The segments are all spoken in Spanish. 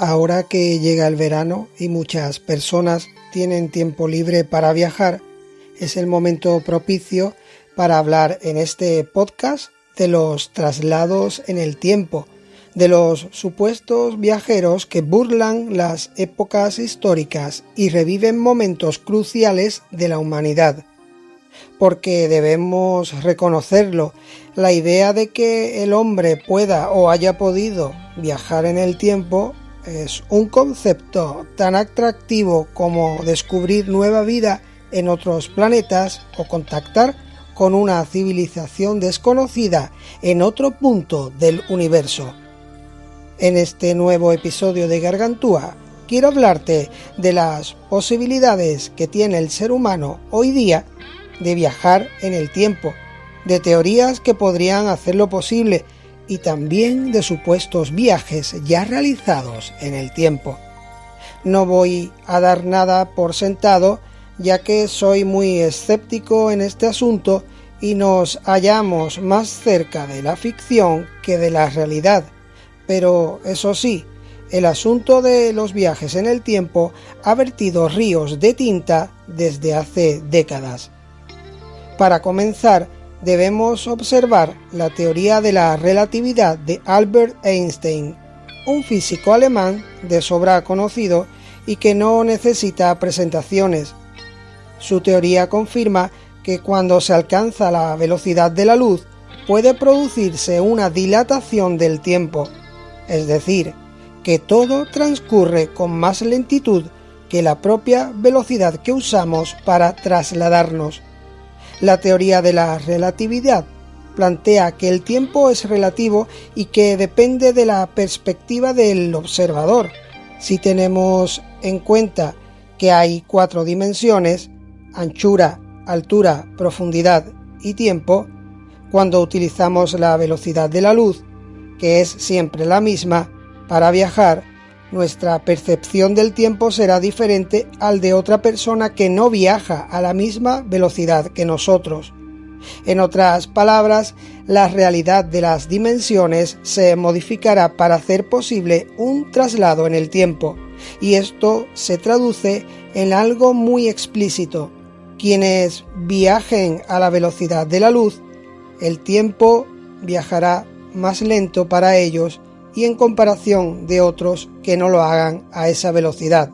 Ahora que llega el verano y muchas personas tienen tiempo libre para viajar, es el momento propicio para hablar en este podcast de los traslados en el tiempo, de los supuestos viajeros que burlan las épocas históricas y reviven momentos cruciales de la humanidad. Porque debemos reconocerlo, la idea de que el hombre pueda o haya podido viajar en el tiempo es un concepto tan atractivo como descubrir nueva vida en otros planetas o contactar con una civilización desconocida en otro punto del universo. En este nuevo episodio de Gargantúa quiero hablarte de las posibilidades que tiene el ser humano hoy día de viajar en el tiempo, de teorías que podrían hacerlo posible y también de supuestos viajes ya realizados en el tiempo. No voy a dar nada por sentado, ya que soy muy escéptico en este asunto y nos hallamos más cerca de la ficción que de la realidad. Pero eso sí, el asunto de los viajes en el tiempo ha vertido ríos de tinta desde hace décadas. Para comenzar, debemos observar la teoría de la relatividad de Albert Einstein, un físico alemán de sobra conocido y que no necesita presentaciones. Su teoría confirma que cuando se alcanza la velocidad de la luz puede producirse una dilatación del tiempo, es decir, que todo transcurre con más lentitud que la propia velocidad que usamos para trasladarnos. La teoría de la relatividad plantea que el tiempo es relativo y que depende de la perspectiva del observador. Si tenemos en cuenta que hay 4 dimensiones, anchura, altura, profundidad y tiempo, cuando utilizamos la velocidad de la luz, que es siempre la misma, para viajar, nuestra percepción del tiempo será diferente al de otra persona que no viaja a la misma velocidad que nosotros. En otras palabras, la realidad de las dimensiones se modificará para hacer posible un traslado en el tiempo, y esto se traduce en algo muy explícito. Quienes viajen a la velocidad de la luz, el tiempo viajará más lento para ellos y en comparación de otros que no lo hagan a esa velocidad.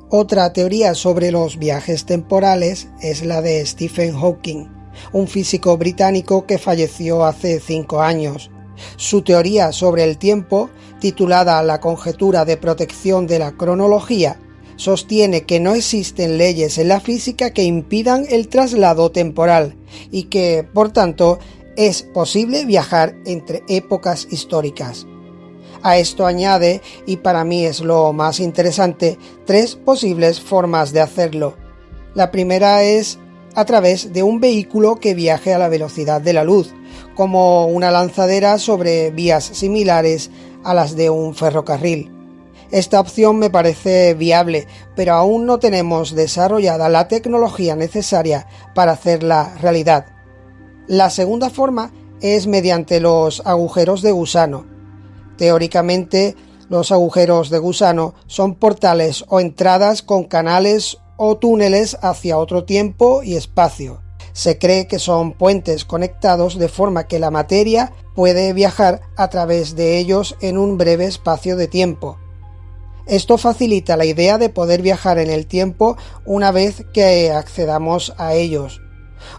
Otra teoría sobre los viajes temporales es la de Stephen Hawking, un físico británico que falleció hace 5 años. Su teoría sobre el tiempo, titulada La conjetura de protección de la cronología, sostiene que no existen leyes en la física que impidan el traslado temporal y que, por tanto, es posible viajar entre épocas históricas. A esto añade, y para mí es lo más interesante, 3 posibles formas de hacerlo. La primera es a través de un vehículo que viaje a la velocidad de la luz, como una lanzadera sobre vías similares a las de un ferrocarril. Esta opción me parece viable, pero aún no tenemos desarrollada la tecnología necesaria para hacerla realidad. La segunda forma es mediante los agujeros de gusano. Teóricamente, los agujeros de gusano son portales o entradas con canales o túneles hacia otro tiempo y espacio. Se cree que son puentes conectados de forma que la materia puede viajar a través de ellos en un breve espacio de tiempo. Esto facilita la idea de poder viajar en el tiempo una vez que accedamos a ellos.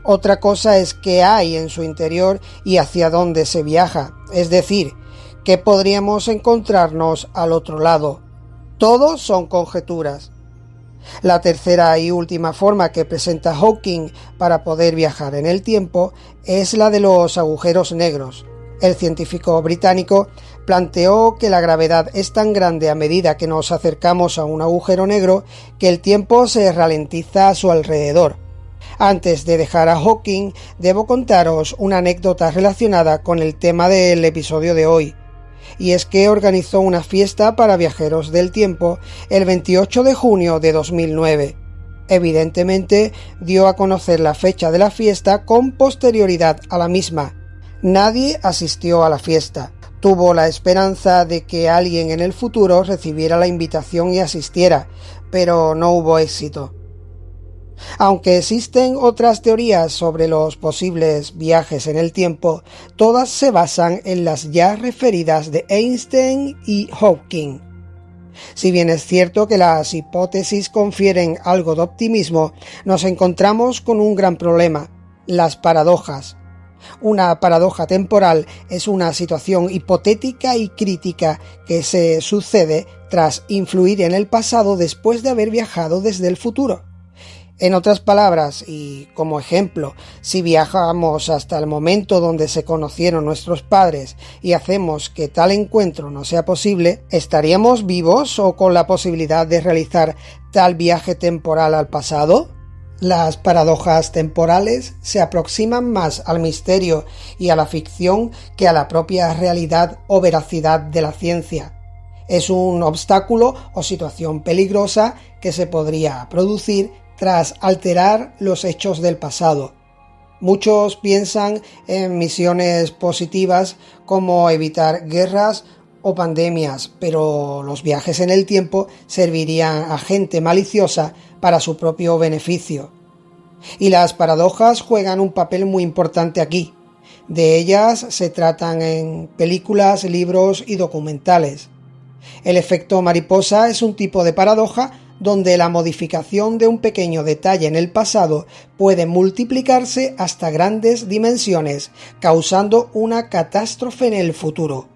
Otra cosa es qué hay en su interior y hacia dónde se viaja, es decir, que podríamos encontrarnos al otro lado. Todos son conjeturas. La tercera y última forma que presenta Hawking para poder viajar en el tiempo es la de los agujeros negros. El científico británico planteó que la gravedad es tan grande a medida que nos acercamos a un agujero negro que el tiempo se ralentiza a su alrededor. Antes de dejar a Hawking, debo contaros una anécdota relacionada con el tema del episodio de hoy. Y es que organizó una fiesta para viajeros del tiempo el 28 de junio de 2009. Evidentemente, dio a conocer la fecha de la fiesta con posterioridad a la misma. Nadie asistió a la fiesta. tuvo la esperanza de que alguien en el futuro recibiera la invitación y asistiera, pero no hubo éxito. Aunque existen otras teorías sobre los posibles viajes en el tiempo, todas se basan en las ya referidas de Einstein y Hawking. Si bien es cierto que las hipótesis confieren algo de optimismo, nos encontramos con un gran problema: las paradojas. Una paradoja temporal es una situación hipotética y crítica que se sucede tras influir en el pasado después de haber viajado desde el futuro. En otras palabras, y como ejemplo, si viajamos hasta el momento donde se conocieron nuestros padres y hacemos que tal encuentro no sea posible, ¿estaríamos vivos o con la posibilidad de realizar tal viaje temporal al pasado? Las paradojas temporales se aproximan más al misterio y a la ficción que a la propia realidad o veracidad de la ciencia. Es un obstáculo o situación peligrosa que se podría producir tras alterar los hechos del pasado. Muchos piensan en misiones positivas como evitar guerras o pandemias, pero los viajes en el tiempo servirían a gente maliciosa para su propio beneficio. Y las paradojas juegan un papel muy importante aquí. De ellas se tratan en películas, libros y documentales. El efecto mariposa es un tipo de paradoja donde la modificación de un pequeño detalle en el pasado puede multiplicarse hasta grandes dimensiones, causando una catástrofe en el futuro.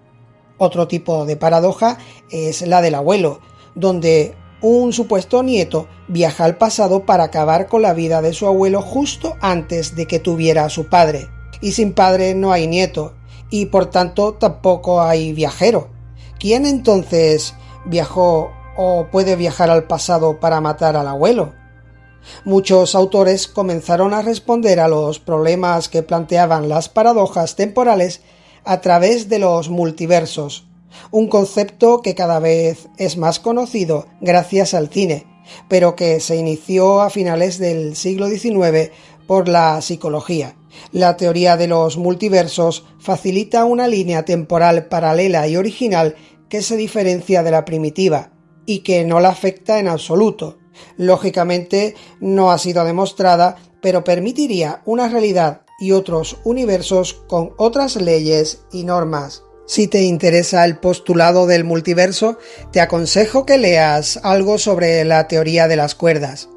Otro tipo de paradoja es la del abuelo, donde un supuesto nieto viaja al pasado para acabar con la vida de su abuelo justo antes de que tuviera a su padre. Y sin padre no hay nieto, y por tanto tampoco hay viajero. ¿Quién entonces viajó o puede viajar al pasado para matar al abuelo? Muchos autores comenzaron a responder a los problemas que planteaban las paradojas temporales a través de los multiversos, un concepto que cada vez es más conocido gracias al cine, pero que se inició a finales del siglo XIX por la psicología. La teoría de los multiversos facilita una línea temporal paralela y original que se diferencia de la primitiva y que no la afecta en absoluto. Lógicamente no ha sido demostrada, pero permitiría una realidad y otros universos con otras leyes y normas. Si te interesa el postulado del multiverso, te aconsejo que leas algo sobre la teoría de las cuerdas.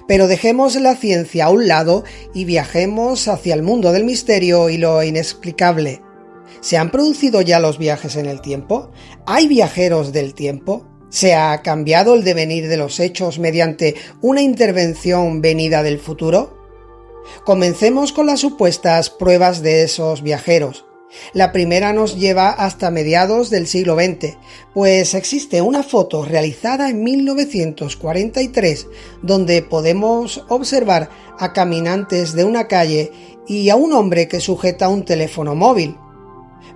Pero dejemos la ciencia a un lado y viajemos hacia el mundo del misterio y lo inexplicable. ¿Se han producido ya los viajes en el tiempo? ¿Hay viajeros del tiempo? ¿Se ha cambiado el devenir de los hechos mediante una intervención venida del futuro? Comencemos con las supuestas pruebas de esos viajeros. La primera nos lleva hasta mediados del siglo XX, pues existe una foto realizada en 1943 donde podemos observar a caminantes de una calle y a un hombre que sujeta un teléfono móvil.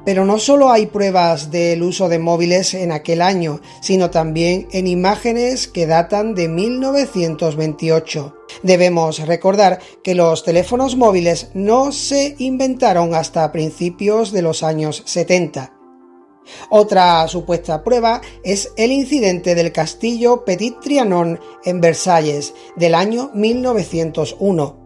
Pero no solo hay pruebas del uso de móviles en aquel año, sino también en imágenes que datan de 1928. Debemos recordar que los teléfonos móviles no se inventaron hasta principios de los años 70. Otra supuesta prueba es el incidente del castillo Petit Trianon en Versalles del año 1901.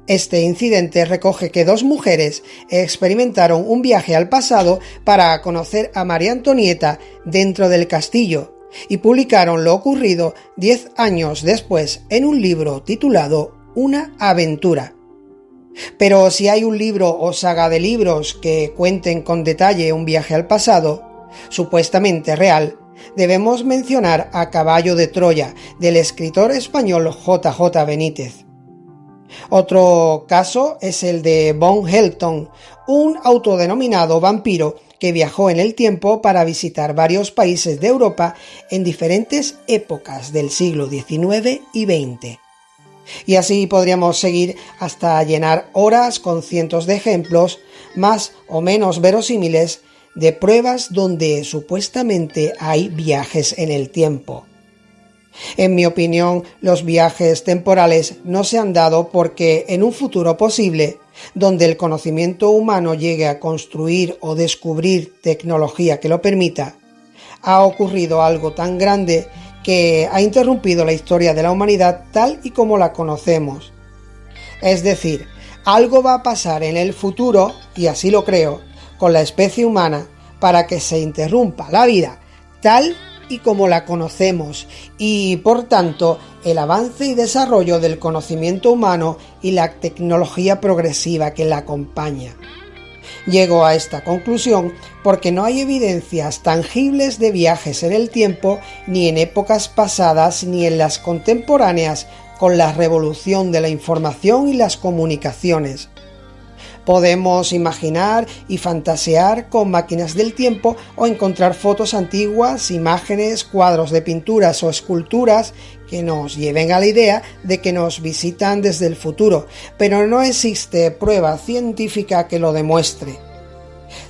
Este incidente recoge que dos mujeres experimentaron un viaje al pasado para conocer a María Antonieta dentro del castillo y publicaron lo ocurrido 10 años después en un libro titulado Una aventura. Pero si hay un libro o saga de libros que cuenten con detalle un viaje al pasado, supuestamente real, debemos mencionar a Caballo de Troya, del escritor español J.J. Benítez. Otro caso es el de Von Helton, un autodenominado vampiro que viajó en el tiempo para visitar varios países de Europa en diferentes épocas del siglo XIX y XX. Y así podríamos seguir hasta llenar horas con cientos de ejemplos, más o menos verosímiles, de pruebas donde supuestamente hay viajes en el tiempo. En mi opinión, los viajes temporales no se han dado porque en un futuro posible, donde el conocimiento humano llegue a construir o descubrir tecnología que lo permita, ha ocurrido algo tan grande que ha interrumpido la historia de la humanidad tal y como la conocemos. Es decir, algo va a pasar en el futuro, y así lo creo, con la especie humana para que se interrumpa la vida tal y como la conocemos y, por tanto, el avance y desarrollo del conocimiento humano y la tecnología progresiva que la acompaña. Llego a esta conclusión porque no hay evidencias tangibles de viajes en el tiempo ni en épocas pasadas ni en las contemporáneas con la revolución de la información y las comunicaciones. Podemos imaginar y fantasear con máquinas del tiempo o encontrar fotos antiguas, imágenes, cuadros de pinturas o esculturas que nos lleven a la idea de que nos visitan desde el futuro, pero no existe prueba científica que lo demuestre.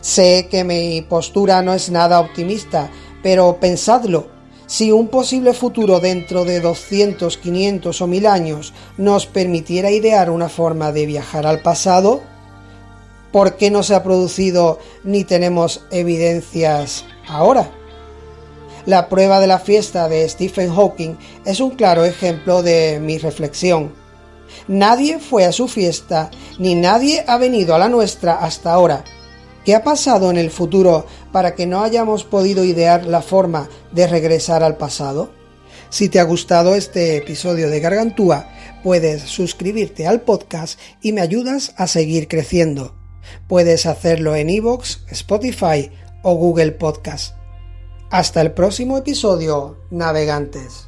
Sé que mi postura no es nada optimista, pero pensadlo. Si un posible futuro dentro de 200, 500 o 1000 años nos permitiera idear una forma de viajar al pasado, ¿por qué no se ha producido ni tenemos evidencias ahora? La prueba de la fiesta de Stephen Hawking es un claro ejemplo de mi reflexión. Nadie fue a su fiesta, ni nadie ha venido a la nuestra hasta ahora. ¿Qué ha pasado en el futuro para que no hayamos podido idear la forma de regresar al pasado? Si te ha gustado este episodio de Gargantúa, puedes suscribirte al podcast y me ayudas a seguir creciendo. Puedes hacerlo en iVoox, Spotify o Google Podcast. Hasta el próximo episodio, navegantes.